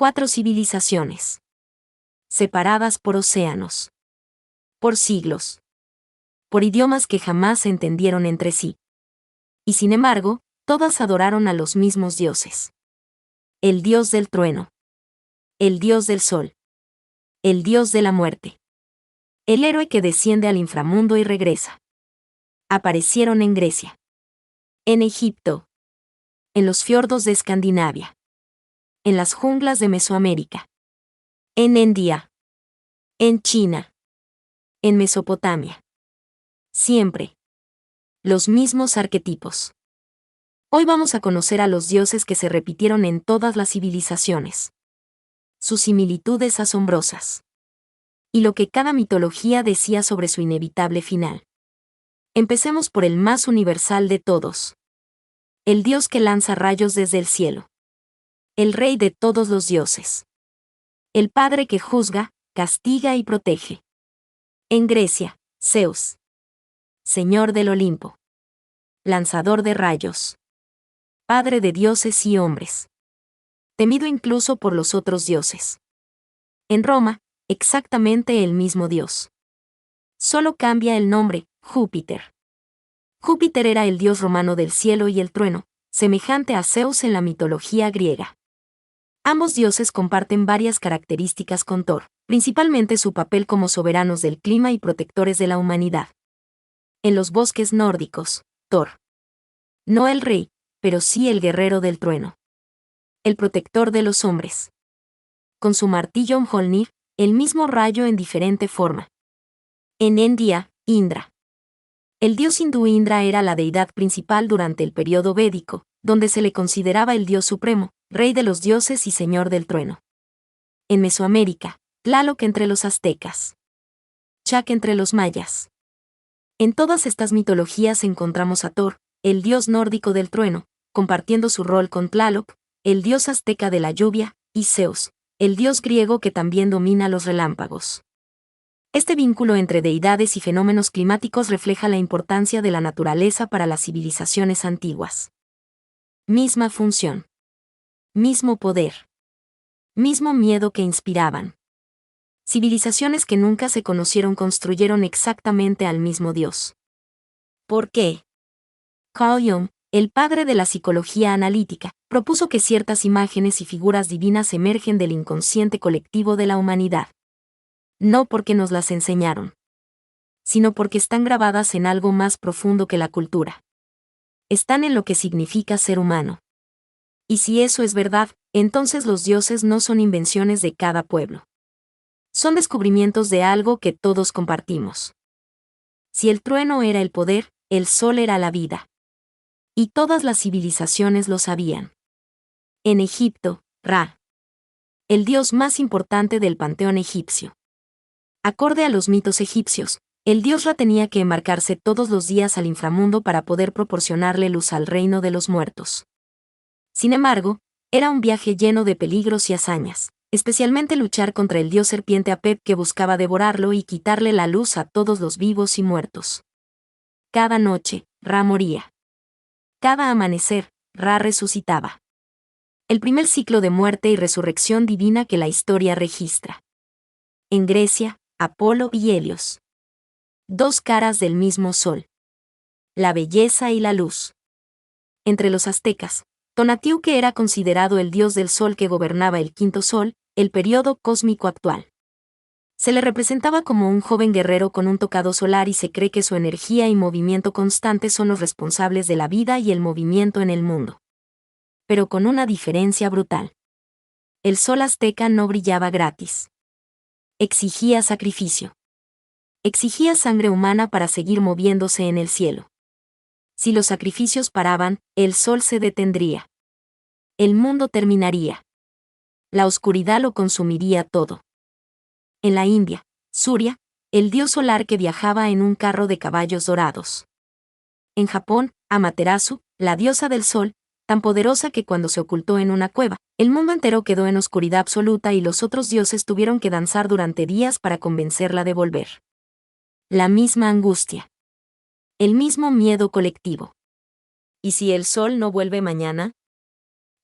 4 civilizaciones. Separadas por océanos. Por siglos. Por idiomas que jamás se entendieron entre sí. Y sin embargo, todas adoraron a los mismos dioses. El dios del trueno. El dios del sol. El dios de la muerte. El héroe que desciende al inframundo y regresa. Aparecieron en Grecia. En Egipto. En los fiordos de Escandinavia. En las junglas de Mesoamérica. En India. En China. En Mesopotamia. Siempre. Los mismos arquetipos. Hoy vamos a conocer a los dioses que se repitieron en todas las civilizaciones. Sus similitudes asombrosas. Y lo que cada mitología decía sobre su inevitable final. Empecemos por el más universal de todos. El dios que lanza rayos desde el cielo. El rey de todos los dioses. El padre que juzga, castiga y protege. En Grecia, Zeus. Señor del Olimpo. Lanzador de rayos. Padre de dioses y hombres. Temido incluso por los otros dioses. En Roma, exactamente el mismo dios. Solo cambia el nombre, Júpiter. Júpiter era el dios romano del cielo y el trueno, semejante a Zeus en la mitología griega. Ambos dioses comparten varias características con Thor, principalmente su papel como soberanos del clima y protectores de la humanidad. En los bosques nórdicos, Thor. No el rey, pero sí el guerrero del trueno. El protector de los hombres. Con su martillo Mjolnir, el mismo rayo en diferente forma. En India, Indra. El dios hindú Indra era la deidad principal durante el período védico, donde se le consideraba el dios supremo, rey de los dioses y señor del trueno. En Mesoamérica, Tlaloc entre los aztecas. Chak entre los mayas. En todas estas mitologías encontramos a Thor, el dios nórdico del trueno, compartiendo su rol con Tlaloc, el dios azteca de la lluvia, y Zeus, el dios griego que también domina los relámpagos. Este vínculo entre deidades y fenómenos climáticos refleja la importancia de la naturaleza para las civilizaciones antiguas. Misma función. Mismo poder. Mismo miedo que inspiraban. Civilizaciones que nunca se conocieron construyeron exactamente al mismo Dios. ¿Por qué? Carl Jung, el padre de la psicología analítica, propuso que ciertas imágenes y figuras divinas emergen del inconsciente colectivo de la humanidad. No porque nos las enseñaron, sino porque están grabadas en algo más profundo que la cultura. Están en lo que significa ser humano. Y si eso es verdad, entonces los dioses no son invenciones de cada pueblo. Son descubrimientos de algo que todos compartimos. Si el trueno era el poder, el sol era la vida. Y todas las civilizaciones lo sabían. En Egipto, Ra. El dios más importante del panteón egipcio. Acorde a los mitos egipcios, el dios Ra tenía que embarcarse todos los días al inframundo para poder proporcionarle luz al reino de los muertos. Sin embargo, era un viaje lleno de peligros y hazañas, especialmente luchar contra el dios serpiente Apep que buscaba devorarlo y quitarle la luz a todos los vivos y muertos. Cada noche, Ra moría. Cada amanecer, Ra resucitaba. El primer ciclo de muerte y resurrección divina que la historia registra. En Grecia, Apolo y Helios. Dos caras del mismo sol. La belleza y la luz. Entre los aztecas, Tonatiuh era considerado el dios del sol que gobernaba el quinto sol, el período cósmico actual. Se le representaba como un joven guerrero con un tocado solar y se cree que su energía y movimiento constante son los responsables de la vida y el movimiento en el mundo. Pero con una diferencia brutal. El sol azteca no brillaba gratis. Exigía sacrificio. Exigía sangre humana para seguir moviéndose en el cielo. Si los sacrificios paraban, el sol se detendría. El mundo terminaría. La oscuridad lo consumiría todo. En la India, Surya, el dios solar que viajaba en un carro de caballos dorados. En Japón, Amaterasu, la diosa del sol, tan poderosa que cuando se ocultó en una cueva, el mundo entero quedó en oscuridad absoluta y los otros dioses tuvieron que danzar durante días para convencerla de volver. La misma angustia. El mismo miedo colectivo. ¿Y si el sol no vuelve mañana?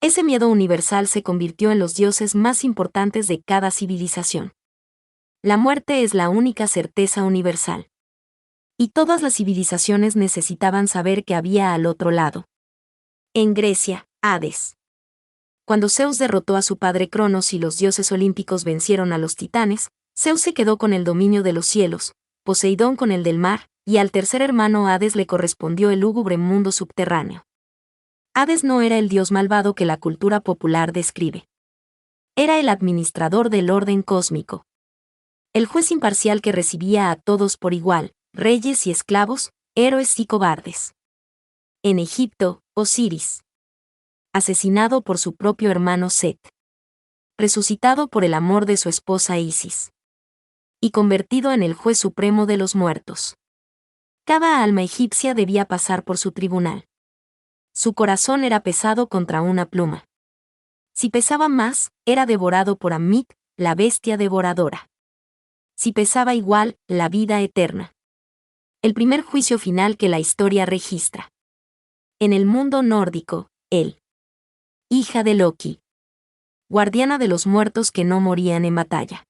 Ese miedo universal se convirtió en los dioses más importantes de cada civilización. La muerte es la única certeza universal. Y todas las civilizaciones necesitaban saber qué había al otro lado. En Grecia, Hades. Cuando Zeus derrotó a su padre Cronos y los dioses olímpicos vencieron a los titanes, Zeus se quedó con el dominio de los cielos, Poseidón con el del mar, y al tercer hermano Hades le correspondió el lúgubre mundo subterráneo. Hades no era el dios malvado que la cultura popular describe. Era el administrador del orden cósmico. El juez imparcial que recibía a todos por igual, reyes y esclavos, héroes y cobardes. En Egipto, Osiris. Asesinado por su propio hermano Set. Resucitado por el amor de su esposa Isis. Y convertido en el juez supremo de los muertos. Cada alma egipcia debía pasar por su tribunal. Su corazón era pesado contra una pluma. Si pesaba más, era devorado por Amit, la bestia devoradora. Si pesaba igual, la vida eterna. El primer juicio final que la historia registra. En el mundo nórdico, él. Hija de Loki. Guardiana de los muertos que no morían en batalla.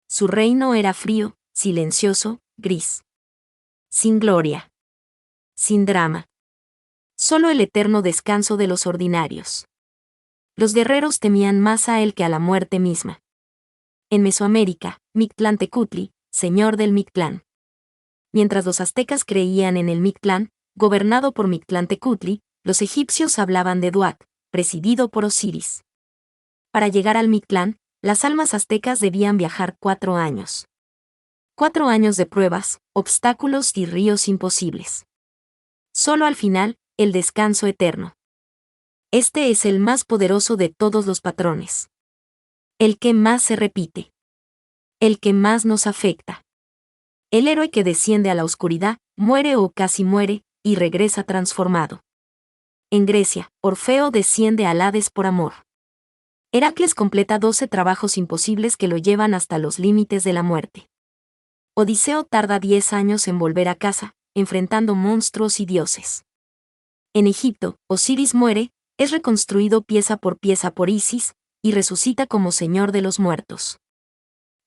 Su reino era frío, silencioso, gris. Sin gloria. Sin drama. Solo el eterno descanso de los ordinarios. Los guerreros temían más a él que a la muerte misma. En Mesoamérica, Mictlantecutli, señor del Mictlán. Mientras los aztecas creían en el Mictlán, gobernado por Mictlantecutli, los egipcios hablaban de Duat, presidido por Osiris. Para llegar al Mictlán, las almas aztecas debían viajar 4 años. 4 años de pruebas, obstáculos y ríos imposibles. Solo al final, el descanso eterno. Este es el más poderoso de todos los patrones. El que más se repite. El que más nos afecta. El héroe que desciende a la oscuridad, muere o casi muere, y regresa transformado. En Grecia, Orfeo desciende al Hades por amor. Heracles completa 12 trabajos imposibles que lo llevan hasta los límites de la muerte. Odiseo tarda 10 años en volver a casa, enfrentando monstruos y dioses. En Egipto, Osiris muere, es reconstruido pieza por Isis, y resucita como señor de los muertos.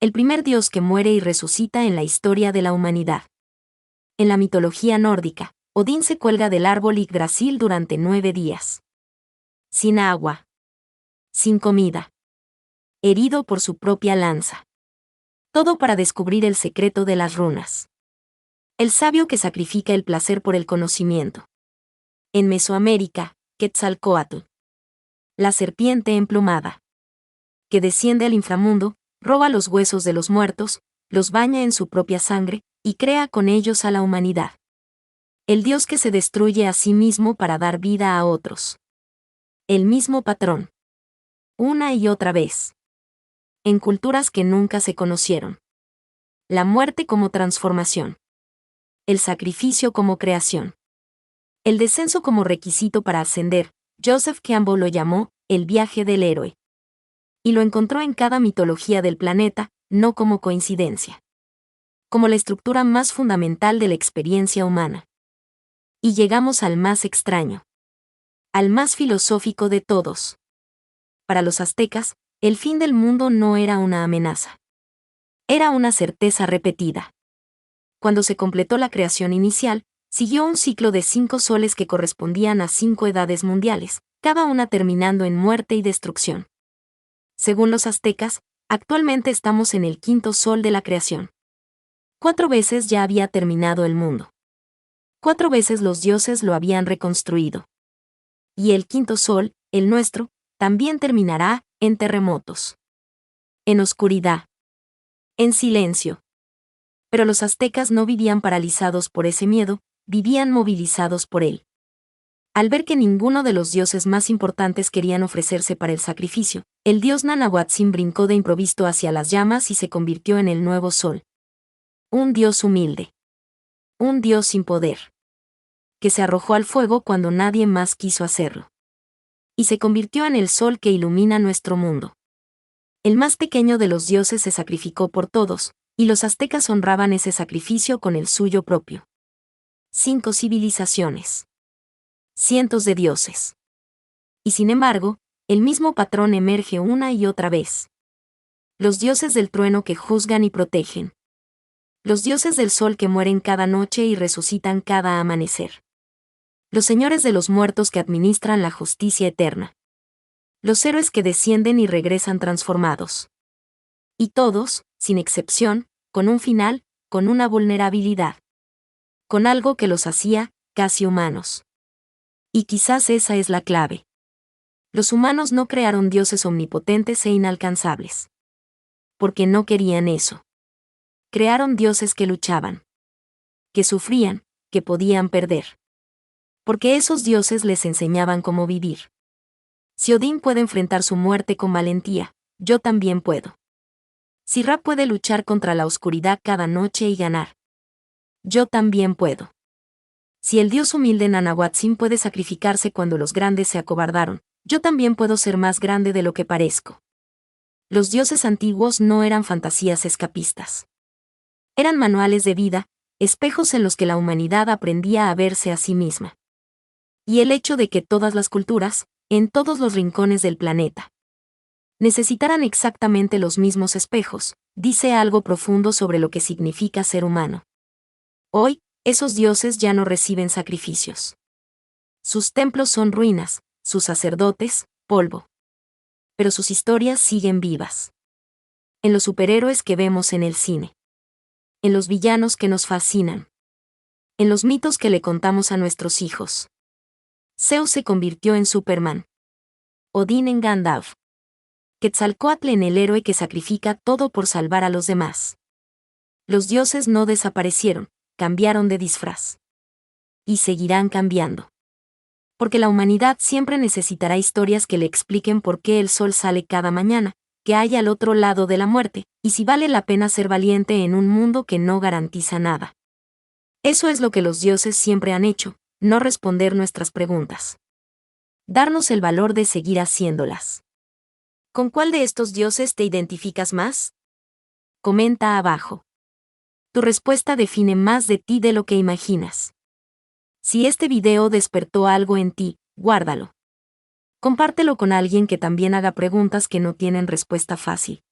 El primer dios que muere y resucita en la historia de la humanidad. En la mitología nórdica, Odín se cuelga del árbol Yggdrasil durante 9 días. Sin agua. Sin comida. Herido por su propia lanza. Todo para descubrir el secreto de las runas. El sabio que sacrifica el placer por el conocimiento. En Mesoamérica, Quetzalcóatl. La serpiente emplumada. Que desciende al inframundo, roba los huesos de los muertos, los baña en su propia sangre, y crea con ellos a la humanidad. El Dios que se destruye a sí mismo para dar vida a otros. El mismo patrón. Una y otra vez. En culturas que nunca se conocieron. La muerte como transformación. El sacrificio como creación. El descenso como requisito para ascender. Joseph Campbell lo llamó el viaje del héroe. Y lo encontró en cada mitología del planeta, no como coincidencia. Como la estructura más fundamental de la experiencia humana. Y llegamos al más extraño. Al más filosófico de todos. Para los aztecas, el fin del mundo no era una amenaza. Era una certeza repetida. Cuando se completó la creación inicial, siguió un ciclo de 5 soles que correspondían a 5 edades mundiales, cada una terminando en muerte y destrucción. Según los aztecas, actualmente estamos en el 5.º sol de la creación. 4 veces ya había terminado el mundo. 4 veces los dioses lo habían reconstruido. Y el 5.º sol, el nuestro, también terminará en terremotos. En oscuridad. En silencio. Pero los aztecas no vivían paralizados por ese miedo, vivían movilizados por él. Al ver que ninguno de los dioses más importantes querían ofrecerse para el sacrificio, el dios Nanahuatzin brincó de improviso hacia las llamas y se convirtió en el nuevo sol. Un dios humilde. Un dios sin poder. Que se arrojó al fuego cuando nadie más quiso hacerlo. Y se convirtió en el sol que ilumina nuestro mundo. El más pequeño de los dioses se sacrificó por todos, y los aztecas honraban ese sacrificio con el suyo propio. 5 civilizaciones. Cientos de dioses. Y sin embargo, el mismo patrón emerge una y otra vez. Los dioses del trueno que juzgan y protegen. Los dioses del sol que mueren cada noche y resucitan cada amanecer. Los señores de los muertos que administran la justicia eterna. Los héroes que descienden y regresan transformados. Y todos, sin excepción, con un final, con una vulnerabilidad. Con algo que los hacía, casi humanos. Y quizás esa es la clave. Los humanos no crearon dioses omnipotentes e inalcanzables. Porque no querían eso. Crearon dioses que luchaban. Que sufrían, que podían perder. Porque esos dioses les enseñaban cómo vivir. Si Odín puede enfrentar su muerte con valentía, yo también puedo. Si Ra puede luchar contra la oscuridad cada noche y ganar, yo también puedo. Si el dios humilde Nanahuatzin puede sacrificarse cuando los grandes se acobardaron, yo también puedo ser más grande de lo que parezco. Los dioses antiguos no eran fantasías escapistas. Eran manuales de vida, espejos en los que la humanidad aprendía a verse a sí misma. Y el hecho de que todas las culturas, en todos los rincones del planeta, necesitaran exactamente los mismos espejos, dice algo profundo sobre lo que significa ser humano. Hoy, esos dioses ya no reciben sacrificios. Sus templos son ruinas, sus sacerdotes, polvo. Pero sus historias siguen vivas. En los superhéroes que vemos en el cine. En los villanos que nos fascinan. En los mitos que le contamos a nuestros hijos. Zeus se convirtió en Superman. Odín en Gandalf. Quetzalcóatl en el héroe que sacrifica todo por salvar a los demás. Los dioses no desaparecieron, cambiaron de disfraz. Y seguirán cambiando. Porque la humanidad siempre necesitará historias que le expliquen por qué el sol sale cada mañana, que hay al otro lado de la muerte, y si vale la pena ser valiente en un mundo que no garantiza nada. Eso es lo que los dioses siempre han hecho, no responder nuestras preguntas. Darnos el valor de seguir haciéndolas. ¿Con cuál de estos dioses te identificas más? Comenta abajo. Tu respuesta define más de ti de lo que imaginas. Si este video despertó algo en ti, guárdalo. Compártelo con alguien que también haga preguntas que no tienen respuesta fácil.